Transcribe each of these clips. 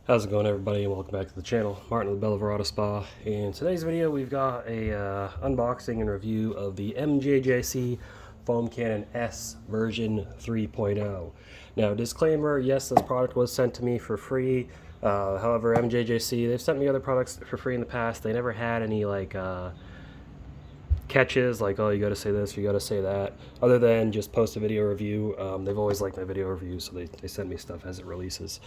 How's it going, everybody, and welcome back to the channel. Martin with Bella Auto Spa. In today's video we've got a unboxing and review of the MJJC Foam Cannon S version 3.0. Now, disclaimer, yes, this product was sent to me for free. However, MJJC, they've sent me other products for free in the past. They never had any catches like, oh, you gotta say this, you gotta say that, other than just post a video review. They've always liked my video reviews, so they send me stuff as it releases,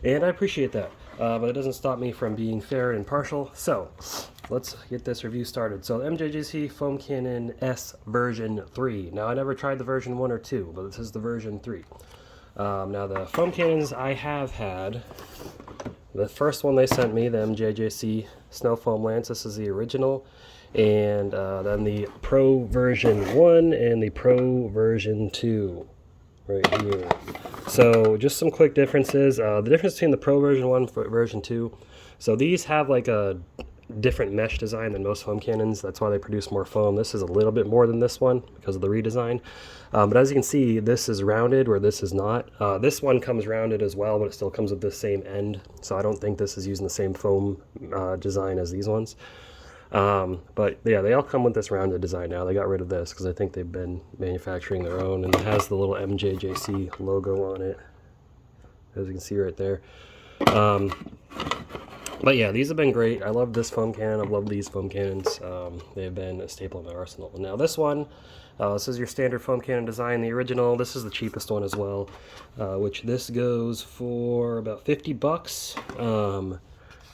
and I appreciate that, but it doesn't stop me from being fair and impartial. So let's get this review started. So MJJC Foam Cannon S version 3. Now, I never tried the version 1 or 2, but this is the version 3. Now, the foam cannons I have had, the first one they sent me, the MJJC Snow Foam Lance, this is the original, and then the Pro version 1 and the Pro version 2 right here. So just some quick differences. The difference between the Pro version 1 and version 2, so these have like a different mesh design than most foam cannons. That's why they produce more foam. This is a little bit more than this one because of the redesign, but as you can see, this is rounded where this is not. This one comes rounded as well, but it still comes with the same end, so I don't think this is using the same foam design as these ones. But yeah, they all come with this rounded design now. They got rid of this because I think they've been manufacturing their own, and it has the little MJJC logo on it, as you can see right there. But yeah, these have been great. I love this foam cannon. I've loved these foam cannons. They've been a staple in my arsenal. Now this one, this is your standard foam cannon design, the original. This is the cheapest one as well, which this goes for about 50 bucks.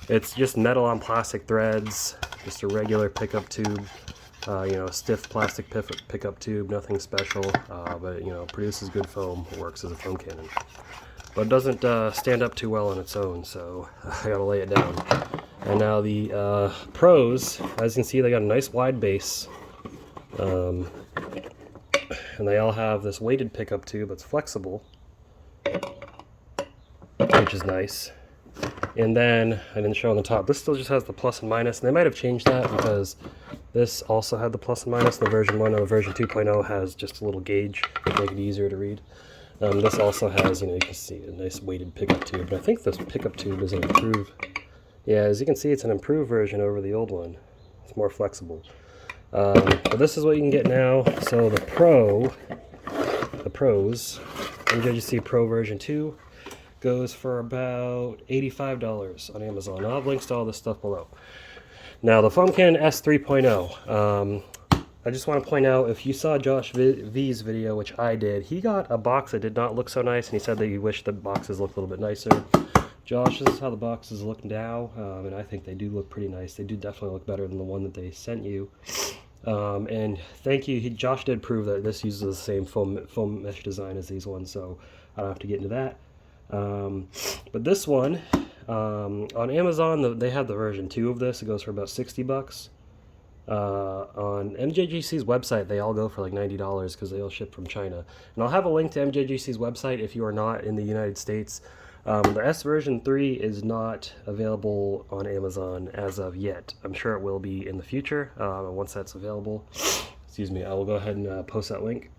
It's just metal on plastic threads, just a regular pickup tube, stiff plastic pickup tube, nothing special, but produces good foam, works as a foam cannon. But it doesn't stand up too well on its own, so I gotta lay it down. And now the Pros, as you can see, they got a nice wide base, and they all have this weighted pickup tube that's flexible, which is nice. And then, I didn't show on the top, this still just has the plus and minus, and they might have changed that because this also had the plus and minus. The version 1 or the version 2.0 has just a little gauge to make it easier to read. This also has, you can see a nice weighted pickup tube, but I think this pickup tube is an improved, yeah, as you can see, it's an improved version over the old one. It's more flexible. But this is what you can get now. So the Pros, MJJC Pro version 2, goes for about $85 on Amazon. I'll have links to all this stuff below. Now, the Foam Cannon S 3.0. I just want to point out, if you saw Josh V's video, which I did, he got a box that did not look so nice, and he said that he wished the boxes looked a little bit nicer. Josh, this is how the boxes look now, and I think they do look pretty nice. They do definitely look better than the one that they sent you. And thank you. Josh did prove that this uses the same foam mesh design as these ones, so I don't have to get into that. But this one, on Amazon, they have the version 2 of this. It goes for about 60 bucks. On MJJC's website, they all go for like $90 because they all ship from China. And I'll have a link to MJJC's website if you are not in the United States. The S version 3 is not available on Amazon as of yet. I'm sure it will be in the future. Once that's available, excuse me, I will go ahead and post that link.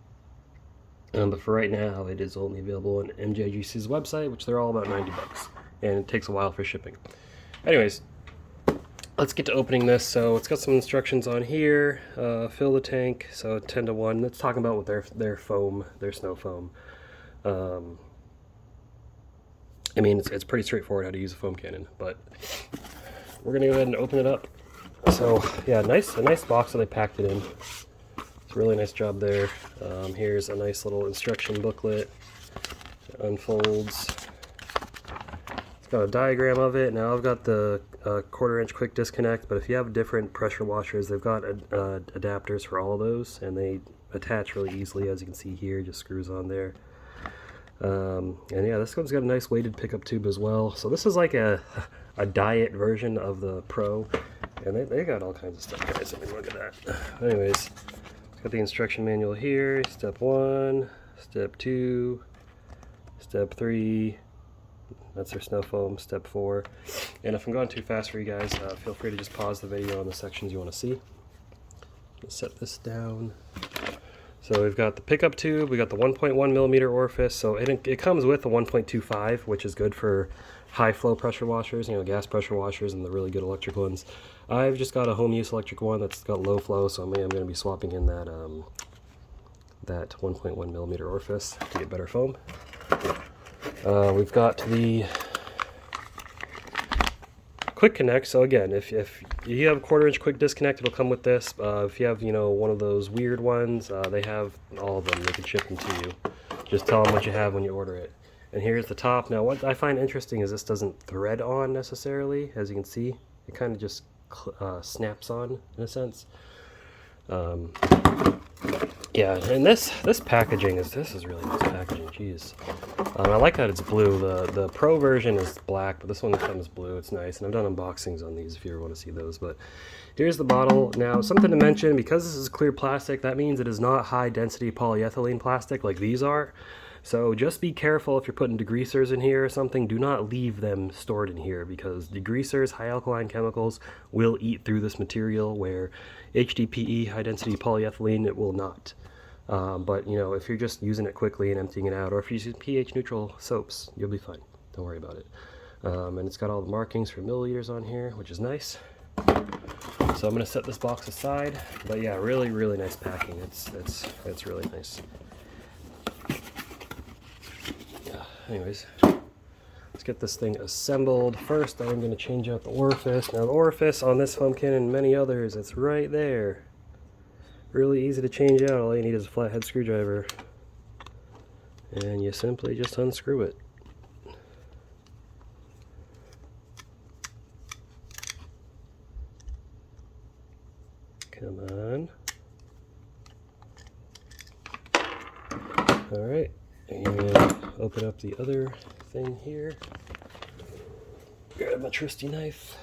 But for right now, it is only available on MJJC's website, which they're all about 90 bucks, and it takes a while for shipping. Anyways, let's get to opening this. So it's got some instructions on here. Fill the tank, so 10 to 1. That's talking about with their foam, their snow foam. I mean, it's pretty straightforward how to use a foam cannon, but we're gonna go ahead and open it up. So yeah, a nice box that they packed it in. It's a really nice job there. Here's a nice little instruction booklet. It unfolds. It's got a diagram of it. Now I've got the 1/4 inch quick disconnect, but if you have different pressure washers, they've got adapters for all of those, and they attach really easily, as you can see here. Just screws on there. And yeah, this one's got a nice weighted pickup tube as well. So this is like a diet version of the Pro, and they got all kinds of stuff, guys. I mean, look at that. Anyways, it's got the instruction manual here. Step 1, step 2, step 3. That's their snow foam. Step 4. And if I'm going too fast for you guys, feel free to just pause the video on the sections you want to see. Set this down. So we've got the pickup tube, we got the 1.1 millimeter orifice. So it comes with a 1.25, which is good for high flow pressure washers, you know, gas pressure washers and the really good electric ones. I've just got a home use electric one that's got low flow, so I'm going to be swapping in that that 1.1 millimeter orifice to get better foam. We've got the quick connect. So again, if you have a 1/4 inch quick disconnect, it'll come with this. If you have, you know, one of those weird ones, they have all of them. They can ship them to you. Just tell them what you have when you order it. And here's the top. Now what I find interesting is this doesn't thread on necessarily. As you can see, it kind of just snaps on in a sense. Yeah, and this packaging is really nice packaging. Jeez, I like that it's blue. The Pro version is black, but this one comes blue. It's nice, and I've done unboxings on these if you ever want to see those. But here's the bottle. Now, something to mention: because this is clear plastic, that means it is not high density polyethylene plastic like these are. So just be careful if you're putting degreasers in here or something. Do not leave them stored in here, because degreasers, high alkaline chemicals, will eat through this material, where HDPE, high density polyethylene, it will not. But you know, if you're just using it quickly and emptying it out, or if you're using pH neutral soaps, you'll be fine. Don't worry about it. And it's got all the markings for milliliters on here, which is nice. So I'm going to set this box aside. But yeah, really, really nice packing. It's really nice. Anyways, let's get this thing assembled. First, I'm going to change out the orifice. Now, the orifice on this foam can and many others, it's right there. Really easy to change out. All you need is a flathead screwdriver. And you simply just unscrew it. Come on. Alright. And open up the other thing here. Grab my trusty knife.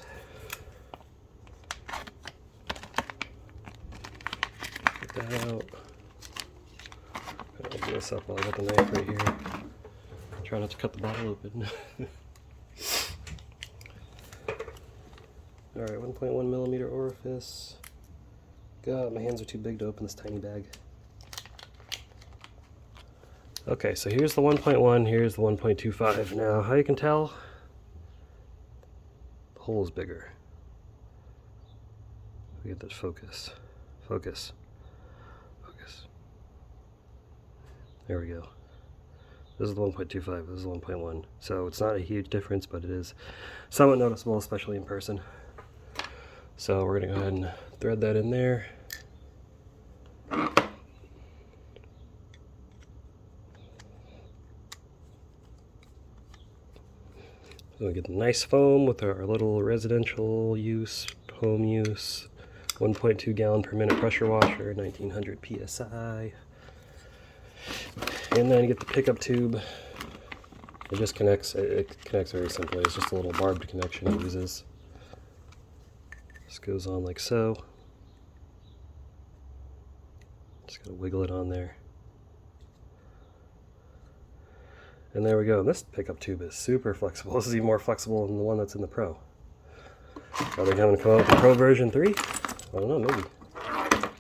Get that out. I'll open this up while I got the knife right here. Try not to cut the bottle open. Alright, 1.1 millimeter orifice. God, my hands are too big to open this tiny bag. Okay, so here's the 1.1, here's the 1.25. Now, how you can tell, the hole is bigger. We get that focus. Focus. Focus. There we go. This is the 1.25, this is the 1.1. So it's not a huge difference, but it is somewhat noticeable, especially in person. So we're going to go ahead and thread that in there. So we get the nice foam with our little residential use, home use, 1.2 gallon per minute pressure washer, 1900 psi. And then you get the pickup tube. It just connects, it connects very simply. It's just a little barbed connection it uses. Just goes on like so. Just gotta wiggle it on there. And there we go. This pickup tube is super flexible. This is even more flexible than the one that's in the Pro. Are they going to come out with the Pro version 3? I don't know, maybe.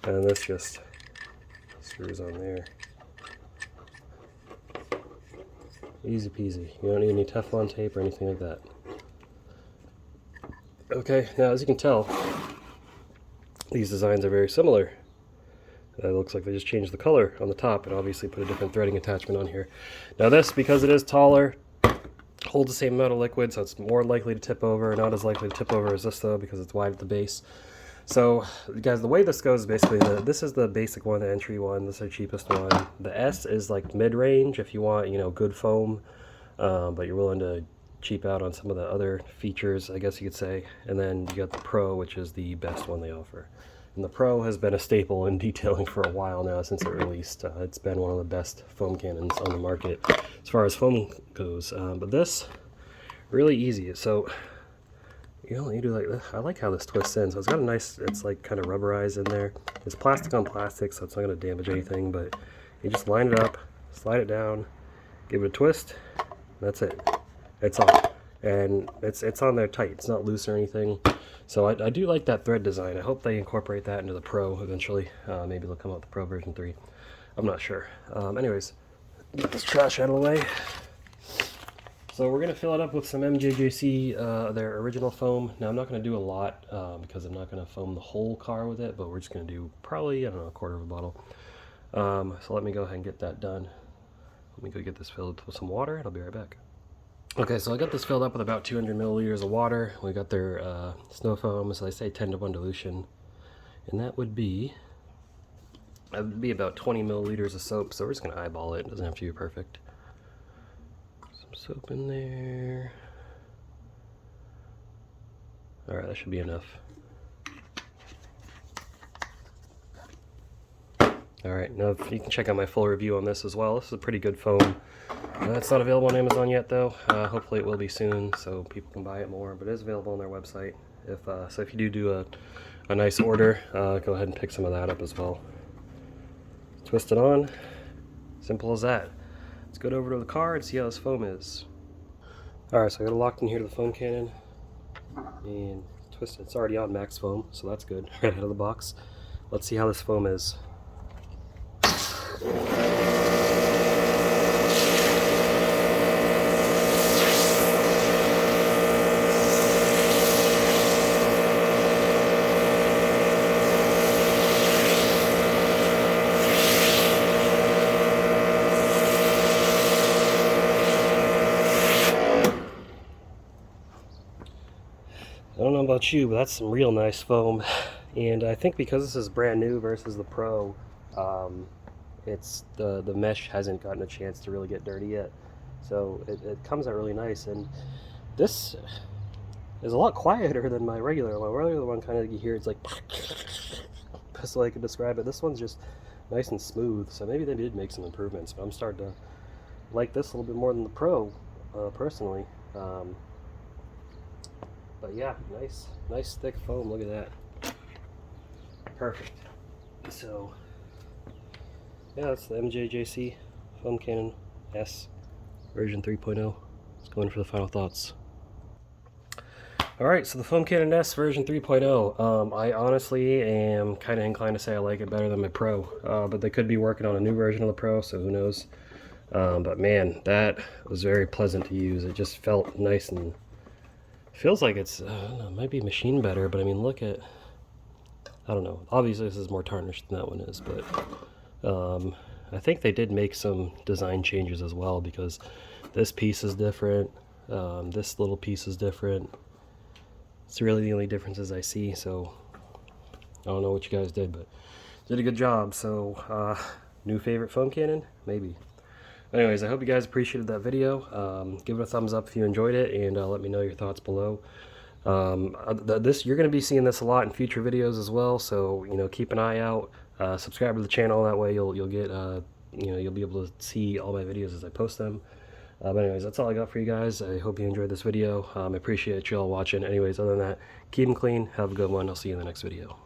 And this just screws on there. Easy peasy. You don't need any Teflon tape or anything like that. Okay, now as you can tell, these designs are very similar. It looks like they just changed the color on the top and obviously put a different threading attachment on here. Now this, because it is taller, holds the same amount of liquid, so it's more likely to tip over. Not as likely to tip over as this though, because it's wide at the base. So guys, the way this goes is basically, this is the basic one, the entry one. This is the cheapest one. The S is like mid-range if you want, you know, good foam, but you're willing to cheap out on some of the other features, I guess you could say. And then you got the Pro, which is the best one they offer. And the Pro has been a staple in detailing for a while now since it released. It's been one of the best foam cannons on the market as far as foam goes. But this, really easy. So you do like this. I like how this twists in. So it's got a nice, it's like kind of rubberized in there. It's plastic on plastic, so it's not going to damage anything. But you just line it up, slide it down, give it a twist. That's it. It's on. And it's on there tight. It's not loose or anything. So I do like that thread design. I hope they incorporate that into the Pro eventually. Maybe they'll come out with the Pro version 3. I'm not sure. Anyways, get this trash out of the way. So we're going to fill it up with some MJJC, their original foam. Now I'm not going to do a lot because I'm not going to foam the whole car with it, but we're just going to do probably, I don't know, a quarter of a bottle. So let me go ahead and get that done. Let me go get this filled with some water and I'll be right back. Okay, so I got this filled up with about 200 milliliters of water. We got their snow foam, so they say 10-to-1 dilution. And that would be about 20 milliliters of soap, so we're just going to eyeball it. It doesn't have to be perfect. Soap in there. Alright, that should be enough. Alright, now you can check out my full review on this as well. This is a pretty good foam. It's not available on Amazon yet though. Hopefully it will be soon so people can buy it more, but it is available on their website. So if you do a nice order, go ahead and pick some of that up as well. Twist it on. Simple as that. Let's go over to the car and see how this foam is. Alright, so I got it locked in here to the foam cannon and twist it. It's already on max foam, so that's good right out of the box. Let's see how this foam is. I don't know about you, but that's some real nice foam. And I think because this is brand new versus the Pro, it's the mesh hasn't gotten a chance to really get dirty yet. So it comes out really nice. And this is a lot quieter than my regular one. My regular one kind of, you hear it's like, that's the way I could describe it. This one's just nice and smooth. So maybe they did make some improvements. But I'm starting to like this a little bit more than the Pro, personally. But yeah, nice thick foam. Look at that. Perfect. So yeah, that's the MJJC foam cannon S version 3.0. Let's go in for the final thoughts. Alright, so the foam cannon S version 3.0. I honestly am kind of inclined to say I like it better than my Pro, but they could be working on a new version of the Pro, so who knows. But man, that was very pleasant to use. It just felt nice and feels like it's, I don't know, it might be machined better, but I mean, look at, I don't know. Obviously, this is more tarnished than that one is, but I think they did make some design changes as well, because this piece is different, this little piece is different. It's really the only differences I see, so I don't know what you guys did, but did a good job. So, new favorite foam cannon? Maybe. Anyways, I hope you guys appreciated that video. Give it a thumbs up if you enjoyed it, and let me know your thoughts below. You're going to be seeing this a lot in future videos as well, so keep an eye out. Subscribe to the channel. That way you'll get you'll be able to see all my videos as I post them. But anyways, that's all I got for you guys. I hope you enjoyed this video. I appreciate you all watching. Anyways, other than that, keep them clean. Have a good one. I'll see you in the next video.